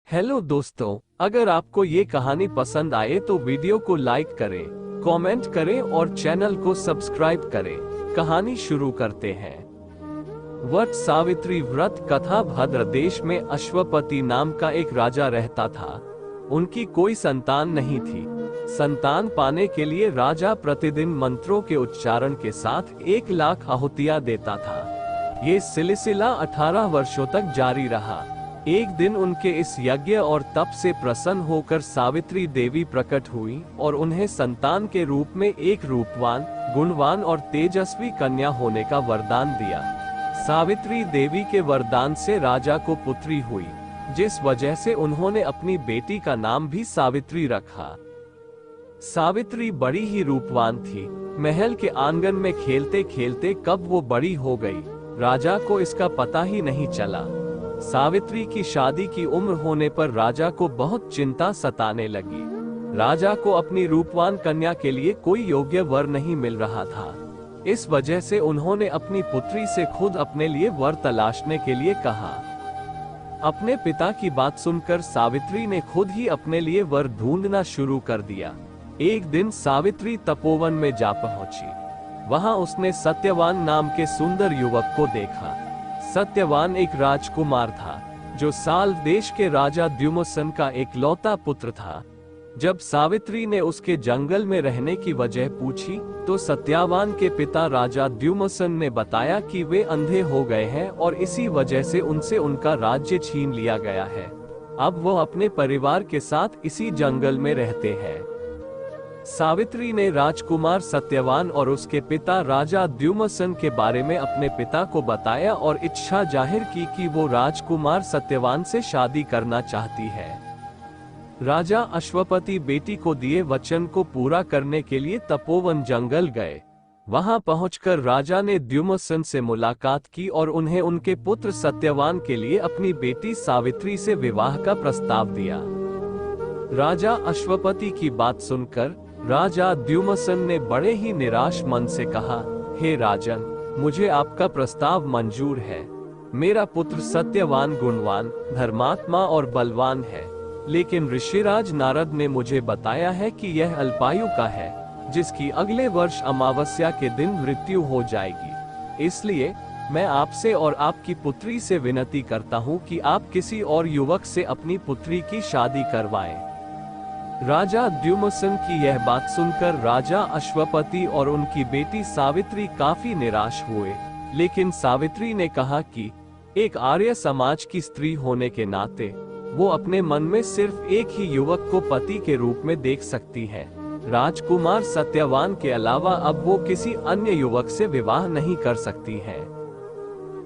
Hello दोस्तों, अगर आपको ये कहानी पसंद आए तो वीडियो को लाइक करें, कमेंट करें और चैनल को सब्सक्राइब करें। कहानी शुरू करते हैं। वट सावित्री व्रत कथा। भद्र देश में अश्वपति नाम का एक राजा रहता था। उनकी कोई संतान नहीं थी। संतान पाने के लिए राजा प्रतिदिन मंत्रों के उच्चारण के साथ 1,00,000 आहुतियां देता था। ये सिलसिला 18 वर्षों तक जारी रहा। एक दिन उनके इस यज्ञ और तप से प्रसन्न होकर सावित्री देवी प्रकट हुई और उन्हें संतान के रूप में एक रूपवान, गुणवान और तेजस्वी कन्या होने का वरदान दिया। सावित्री देवी के वरदान से राजा को पुत्री हुई, जिस वजह से उन्होंने अपनी बेटी का नाम भी सावित्री रखा। सावित्री बड़ी ही रूपवान थी। महल के आंगन में खेलते खेलते कब वो बड़ी हो गई, राजा को इसका पता ही नहीं चला। सावित्री की शादी की उम्र होने पर राजा को बहुत चिंता सताने लगी। राजा को अपनी रूपवान कन्या के लिए कोई योग्य वर नहीं मिल रहा था। इस वजह से उन्होंने अपनी पुत्री से खुद अपने लिए वर तलाशने के लिए कहा। अपने पिता की बात सुनकर सावित्री ने खुद ही अपने लिए वर ढूंढना शुरू कर दिया। एक दिन सावित्री तपोवन में जा पहुंची। वहां उसने सत्यवान नाम के सुंदर युवक को देखा। सत्यवान एक राजकुमार था, जो साल देश के राजा द्युमसन का एकलौता पुत्र था। जब सावित्री ने उसके जंगल में रहने की वजह पूछी, तो सत्यवान के पिता राजा द्युमसन ने बताया कि वे अंधे हो गए हैं और इसी वजह से उनसे उनका राज्य छीन लिया गया है। अब वो अपने परिवार के साथ इसी जंगल में रहते हैं। सावित्री ने राजकुमार सत्यवान और उसके पिता राजा द्युमसन के बारे में अपने पिता को बताया और इच्छा जाहिर की कि वो राजकुमार सत्यवान से शादी करना चाहती है। राजा अश्वपति बेटी को दिए वचन को पूरा करने के लिए तपोवन जंगल गए। वहां पहुंचकर राजा ने द्युमसन से मुलाकात की और उन्हें उनके पुत्र सत्यवान के लिए अपनी बेटी सावित्री से विवाह का प्रस्ताव दिया। राजा अश्वपति की बात सुनकर राजा द्युमसन ने बड़े ही निराश मन से कहा, हे राजन, मुझे आपका प्रस्ताव मंजूर है। मेरा पुत्र सत्यवान गुणवान, धर्मात्मा और बलवान है, लेकिन ऋषिराज नारद ने मुझे बताया है कि यह अल्पायु का है, जिसकी अगले वर्ष अमावस्या के दिन मृत्यु हो जाएगी। इसलिए मैं आपसे और आपकी पुत्री से विनती करता हूँ कि आप किसी और युवक से अपनी पुत्री की शादी करवाएं। राजा द्युमसन की यह बात सुनकर राजा अश्वपति और उनकी बेटी सावित्री काफी निराश हुए, लेकिन सावित्री ने कहा कि एक आर्य समाज की स्त्री होने के नाते वो अपने मन में सिर्फ एक ही युवक को पति के रूप में देख सकती है। राजकुमार सत्यवान के अलावा अब वो किसी अन्य युवक से विवाह नहीं कर सकती है।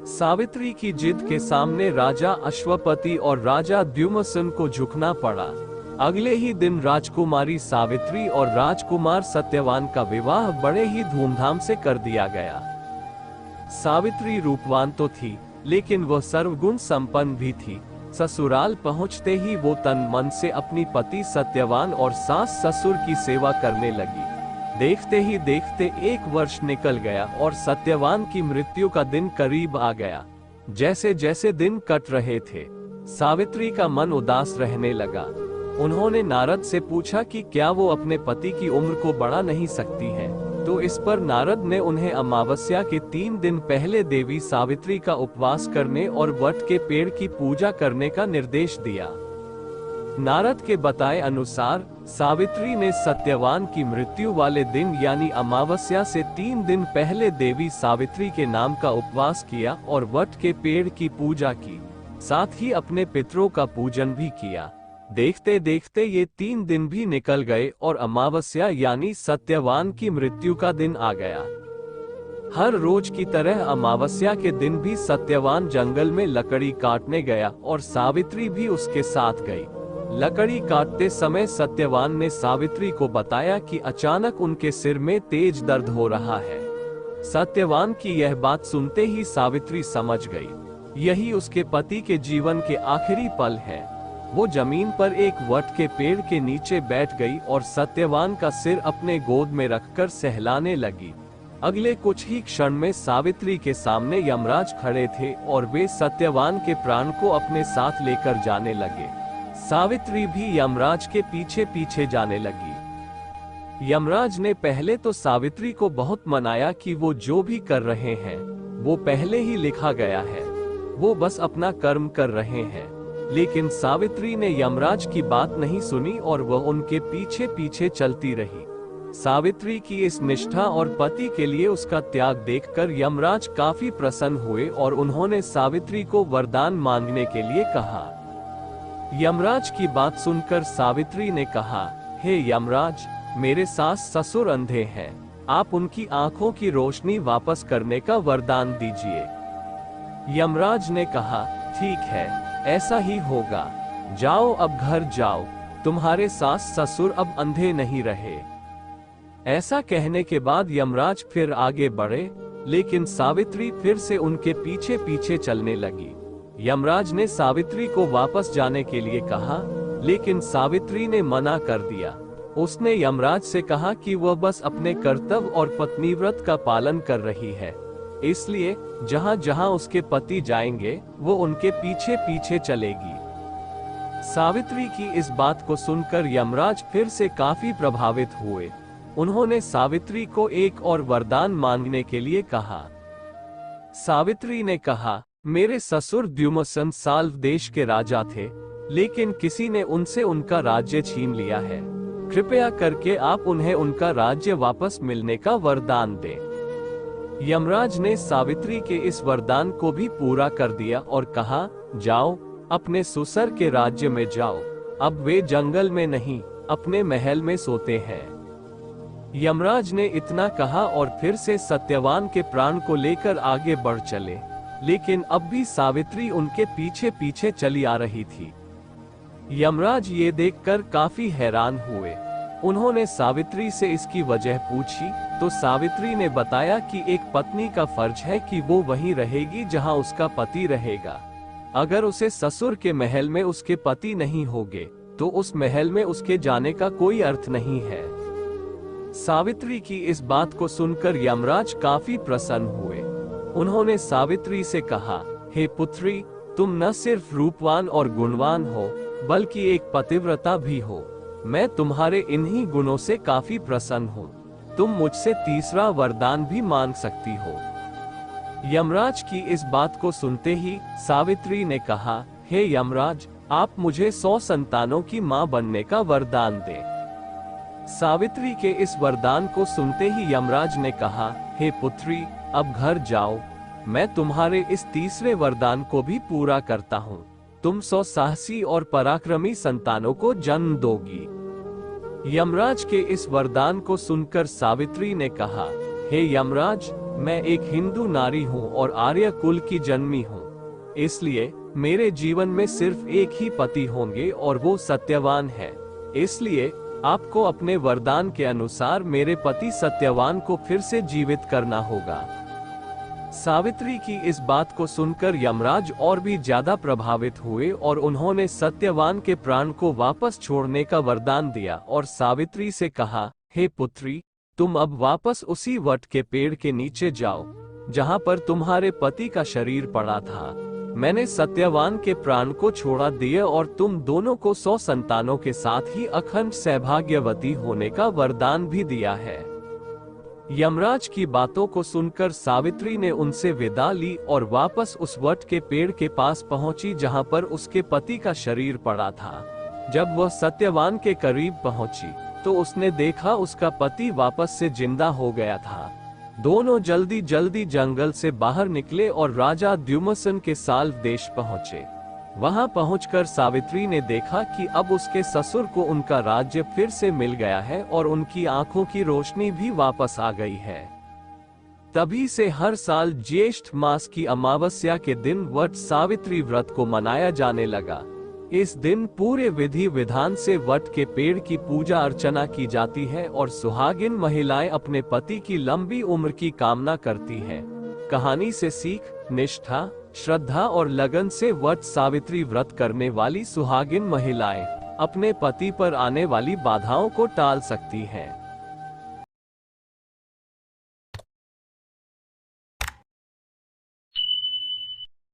सावित्री की जिद के सामने राजा अश्वपति और राजा द्युमसन को झुकना पड़ा। अगले ही दिन राजकुमारी सावित्री और राजकुमार सत्यवान का विवाह बड़े ही धूमधाम से कर दिया गया। सावित्री रूपवान तो थी, लेकिन वह सर्वगुण संपन्न भी थी। ससुराल पहुंचते ही वो तन मन से अपनी पति सत्यवान और सास ससुर की सेवा करने लगी। देखते ही देखते 1 वर्ष निकल गया और सत्यवान की मृत्यु का दिन करीब आ गया। जैसे जैसे दिन कट रहे थे, सावित्री का मन उदास रहने लगा। उन्होंने नारद से पूछा कि क्या वो अपने पति की उम्र को बढ़ा नहीं सकती हैं। तो इस पर नारद ने उन्हें अमावस्या के 3 दिन पहले देवी सावित्री का उपवास करने और वट के पेड़ की पूजा करने का निर्देश दिया। नारद के बताए अनुसार सावित्री ने सत्यवान की मृत्यु वाले दिन यानी अमावस्या से 3 दिन पहले देवी सावित्री के नाम का उपवास किया और वट के पेड़ की पूजा की, साथ ही अपने पितरों का पूजन भी किया। देखते देखते ये 3 दिन भी निकल गए और अमावस्या यानी सत्यवान की मृत्यु का दिन आ गया। हर रोज की तरह अमावस्या के दिन भी सत्यवान जंगल में लकड़ी काटने गया और सावित्री भी उसके साथ गई। लकड़ी काटते समय सत्यवान ने सावित्री को बताया कि अचानक उनके सिर में तेज दर्द हो रहा है। सत्यवान की यह बात सुनते ही सावित्री समझ गई, यही उसके पति के जीवन के आखिरी पल है। वो जमीन पर एक वट के पेड़ के नीचे बैठ गई और सत्यवान का सिर अपने गोद में रखकर सहलाने लगी। अगले कुछ ही क्षण में सावित्री के सामने यमराज खड़े थे और वे सत्यवान के प्राण को अपने साथ लेकर जाने लगे। सावित्री भी यमराज के पीछे पीछे जाने लगी। यमराज ने पहले तो सावित्री को बहुत मनाया कि वो जो भी कर रहे हैं वो पहले ही लिखा गया है, वो बस अपना कर्म कर रहे हैं। लेकिन सावित्री ने यमराज की बात नहीं सुनी और वह उनके पीछे पीछे चलती रही। सावित्री की इस निष्ठा और पति के लिए उसका त्याग देखकर यमराज काफी प्रसन्न हुए और उन्होंने सावित्री को वरदान मांगने के लिए कहा। यमराज की बात सुनकर सावित्री ने कहा, हे यमराज, मेरे सास ससुर अंधे हैं, आप उनकी आंखों की रोशनी वापस करने का वरदान दीजिए। यमराज ने कहा, ठीक है, ऐसा ही होगा, जाओ अब घर जाओ, तुम्हारे सास ससुर अब अंधे नहीं रहे। ऐसा कहने के बाद यमराज फिर आगे बढ़े, लेकिन सावित्री फिर से उनके पीछे पीछे चलने लगी। यमराज ने सावित्री को वापस जाने के लिए कहा, लेकिन सावित्री ने मना कर दिया। उसने यमराज से कहा कि वह बस अपने कर्तव्य और पत्नीव्रत का पालन कर रही है, इसलिए जहां जहां उसके पति जाएंगे वो उनके पीछे पीछे चलेगी। सावित्री की इस बात को सुनकर यमराज फिर से काफी प्रभावित हुए। उन्होंने सावित्री को एक और वरदान मांगने के लिए कहा। सावित्री ने कहा, मेरे ससुर द्युमसन साल्व देश के राजा थे, लेकिन किसी ने उनसे उनका राज्य छीन लिया है। कृपया करके आप उन्हें उनका राज्य वापस मिलने का वरदान दें। यमराज ने सावित्री के इस वरदान को भी पूरा कर दिया और कहा, जाओ, अपने ससुर के राज्य में जाओ, अब वे जंगल में नहीं, अपने महल में सोते हैं। यमराज ने इतना कहा और फिर से सत्यवान के प्राण को लेकर आगे बढ़ चले, लेकिन अब भी सावित्री उनके पीछे पीछे चली आ रही थी। यमराज ये देखकर काफी हैरान हुए। उन्होंने सावित्री से इसकी वजह पूछी तो सावित्री ने बताया कि एक पत्नी का फर्ज है कि वो वहीं रहेगी जहां उसका पति रहेगा। अगर उसे ससुर के महल में उसके पति नहीं होंगे तो उस महल में उसके जाने का कोई अर्थ नहीं है। सावित्री की इस बात को सुनकर यमराज काफी प्रसन्न हुए। उन्होंने सावित्री से कहा, हे पुत्री, तुम न सिर्फ रूपवान और गुणवान हो बल्कि एक पतिव्रता भी हो। मैं तुम्हारे इन्हीं गुणों से काफी प्रसन्न हूँ। तुम मुझसे तीसरा वरदान भी मांग सकती हो। यमराज की इस बात को सुनते ही सावित्री ने कहा, हे यमराज, आप मुझे 100 संतानों की मां बनने का वरदान दें। सावित्री के इस वरदान को सुनते ही यमराज ने कहा, हे पुत्री, अब घर जाओ, मैं तुम्हारे इस तीसरे वरदान को भी पूरा करता हूँ। तुम 100 साहसी और पराक्रमी संतानों को जन्म दोगी। यमराज के इस वरदान को सुनकर सावित्री ने कहा, हे यमराज, मैं एक हिंदू नारी हूँ और आर्य कुल की जन्मी हूँ, इसलिए मेरे जीवन में सिर्फ एक ही पति होंगे और वो सत्यवान है। इसलिए आपको अपने वरदान के अनुसार मेरे पति सत्यवान को फिर से जीवित करना होगा। सावित्री की इस बात को सुनकर यमराज और भी ज्यादा प्रभावित हुए और उन्होंने सत्यवान के प्राण को वापस छोड़ने का वरदान दिया और सावित्री से कहा, हे पुत्री, तुम अब वापस उसी वट के पेड़ के नीचे जाओ जहां पर तुम्हारे पति का शरीर पड़ा था। मैंने सत्यवान के प्राण को छोड़ा दिए और तुम दोनों को 100 संतानों के साथ ही अखंड सौभाग्यवती होने का वरदान भी दिया है। यमराज की बातों को सुनकर सावित्री ने उनसे विदा ली और वापस उस वट के पेड़ के पास पहुंची जहां पर उसके पति का शरीर पड़ा था। जब वह सत्यवान के करीब पहुंची तो उसने देखा उसका पति वापस से जिंदा हो गया था। दोनों जल्दी जल्दी जंगल से बाहर निकले और राजा द्युमसन के साल्व देश पहुंचे। वहां पहुंचकर सावित्री ने देखा कि अब उसके ससुर को उनका राज्य फिर से मिल गया है और उनकी आंखों की रोशनी भी वापस आ गई है। तभी से हर साल ज्येष्ठ मास की अमावस्या के दिन वट सावित्री व्रत को मनाया जाने लगा। इस दिन पूरे विधि विधान से वट के पेड़ की पूजा अर्चना की जाती है और सुहागिन महिलाएं अपने पति की लंबी उम्र की कामना करती हैं। कहानी से सीख, निष्ठा, श्रद्धा और लगन से वट सावित्री व्रत करने वाली सुहागिन महिलाएं अपने पति पर आने वाली बाधाओं को टाल सकती हैं।